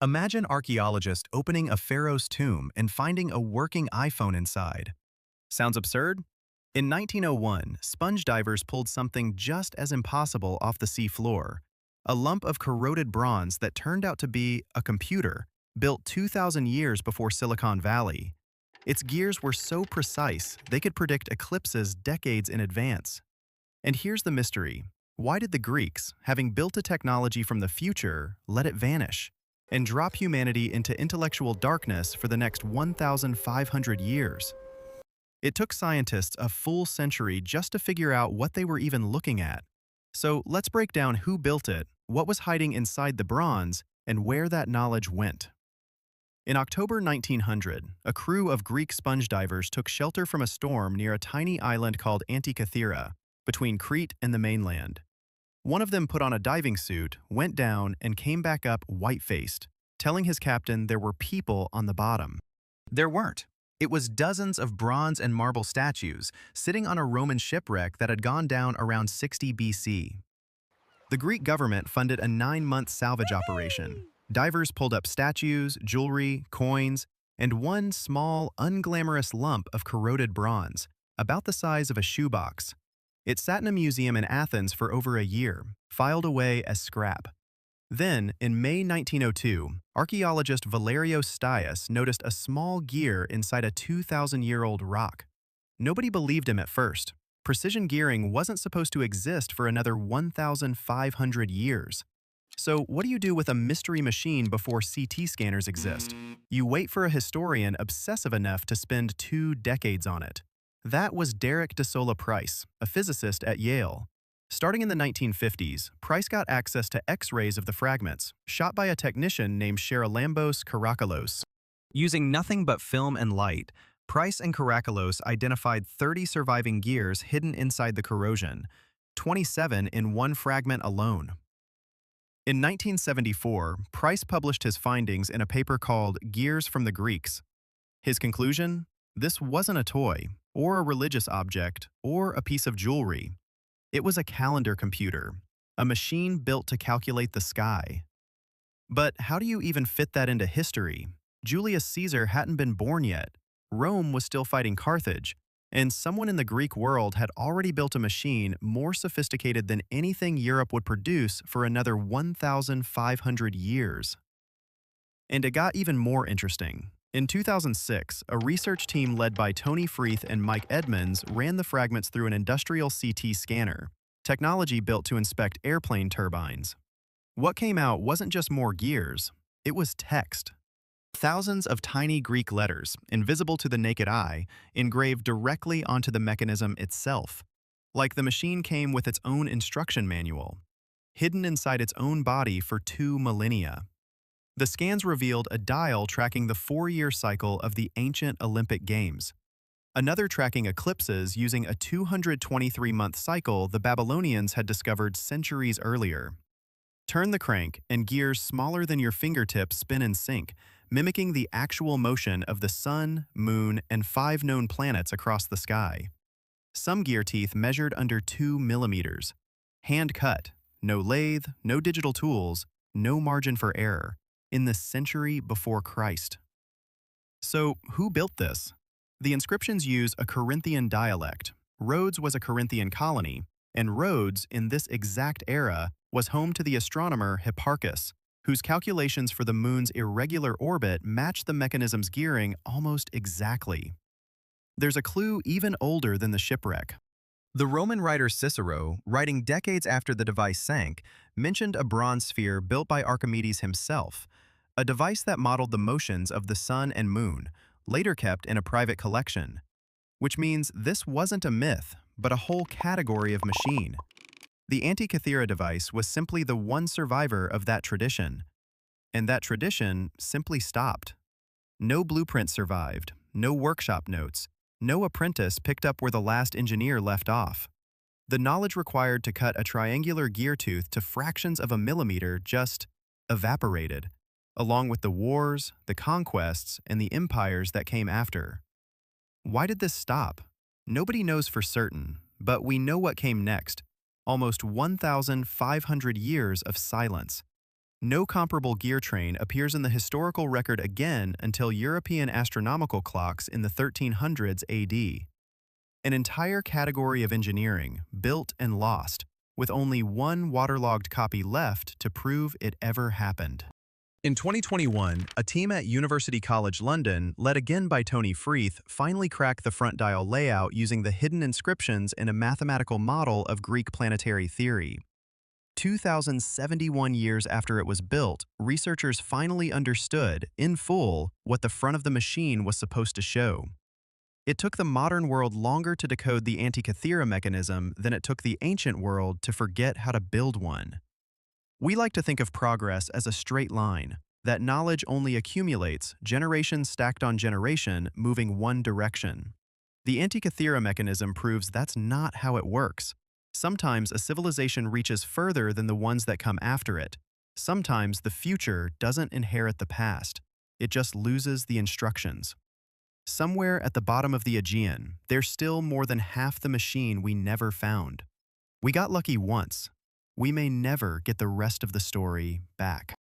Imagine archaeologists opening a pharaoh's tomb and finding a working iPhone inside. Sounds absurd? In 1901, sponge divers pulled something just as impossible off the sea floor, a lump of corroded bronze that turned out to be a computer built 2,000 years before Silicon Valley. Its gears were so precise they could predict eclipses decades in advance. And here's the mystery. Why did the Greeks, having built a technology from the future, let it vanish and drop humanity into intellectual darkness for the next 1,500 years? It took scientists a full century just to figure out what they were even looking at. So let's break down who built it, what was hiding inside the bronze, and where that knowledge went. In October 1900, a crew of Greek sponge divers took shelter from a storm near a tiny island called Antikythera, between Crete and the mainland. One of them put on a diving suit, went down, and came back up white-faced, telling his captain there were people on the bottom. There weren't. It was dozens of bronze and marble statues sitting on a Roman shipwreck that had gone down around 60 BC. The Greek government funded a 9-month salvage operation. Divers pulled up statues, jewelry, coins, and one small, unglamorous lump of corroded bronze, about the size of a shoebox. It sat in a museum in Athens for over a year, filed away as scrap. Then, in May 1902, archaeologist Valerio Stias noticed a small gear inside a 2,000-year-old rock. Nobody believed him at first. Precision gearing wasn't supposed to exist for another 1,500 years. So what do you do with a mystery machine before CT scanners exist? You wait for a historian obsessive enough to spend 2 decades on it. That was Derek DeSola Price, a physicist at Yale. Starting in the 1950s, Price got access to X-rays of the fragments, shot by a technician named Charalambos Karakalos. Using nothing but film and light, Price and Karakalos identified 30 surviving gears hidden inside the corrosion, 27 in one fragment alone. In 1974, Price published his findings in a paper called Gears from the Greeks. His conclusion? This wasn't a toy, or a religious object, or a piece of jewelry. It was a calendar computer, a machine built to calculate the sky. But how do you even fit that into history? Julius Caesar hadn't been born yet, Rome was still fighting Carthage, and someone in the Greek world had already built a machine more sophisticated than anything Europe would produce for another 1,500 years. And it got even more interesting. In 2006, a research team led by Tony Freeth and Mike Edmonds ran the fragments through an industrial CT scanner, technology built to inspect airplane turbines. What came out wasn't just more gears, it was text. Thousands of tiny Greek letters, invisible to the naked eye, engraved directly onto the mechanism itself, like the machine came with its own instruction manual, hidden inside its own body for 2 millennia. The scans revealed a dial tracking the 4-year cycle of the ancient Olympic Games, another tracking eclipses using a 223-month cycle the Babylonians had discovered centuries earlier. Turn the crank, and gears smaller than your fingertips spin in sync, mimicking the actual motion of the sun, moon, and 5 known planets across the sky. Some gear teeth measured under 2 millimeters. Hand-cut, no lathe, no digital tools, no margin for error, in the century before Christ. So, who built this? The inscriptions use a Corinthian dialect. Rhodes was a Corinthian colony, and Rhodes, in this exact era, was home to the astronomer Hipparchus, whose calculations for the moon's irregular orbit match the mechanism's gearing almost exactly. There's a clue even older than the shipwreck. The Roman writer Cicero, writing decades after the device sank, mentioned a bronze sphere built by Archimedes himself, a device that modeled the motions of the sun and moon, later kept in a private collection. Which means this wasn't a myth, but a whole category of machine. The Antikythera device was simply the one survivor of that tradition. And that tradition simply stopped. No blueprint survived, no workshop notes, no apprentice picked up where the last engineer left off. The knowledge required to cut a triangular gear tooth to fractions of a millimeter just evaporated, along with the wars, the conquests, and the empires that came after. Why did this stop? Nobody knows for certain, but we know what came next. Almost 1,500 years of silence. No comparable gear train appears in the historical record again until European astronomical clocks in the 1300s AD. An entire category of engineering built and lost, with only one waterlogged copy left to prove it ever happened. In 2021, a team at University College London, led again by Tony Freeth, finally cracked the front dial layout using the hidden inscriptions in a mathematical model of Greek planetary theory. 2,071 years after it was built, researchers finally understood, in full, what the front of the machine was supposed to show. It took the modern world longer to decode the Antikythera mechanism than it took the ancient world to forget how to build one. We like to think of progress as a straight line, that knowledge only accumulates, generation stacked on generation, moving one direction. The Antikythera mechanism proves that's not how it works. Sometimes a civilization reaches further than the ones that come after it. Sometimes the future doesn't inherit the past. It just loses the instructions. Somewhere at the bottom of the Aegean, there's still more than half the machine we never found. We got lucky once. We may never get the rest of the story back.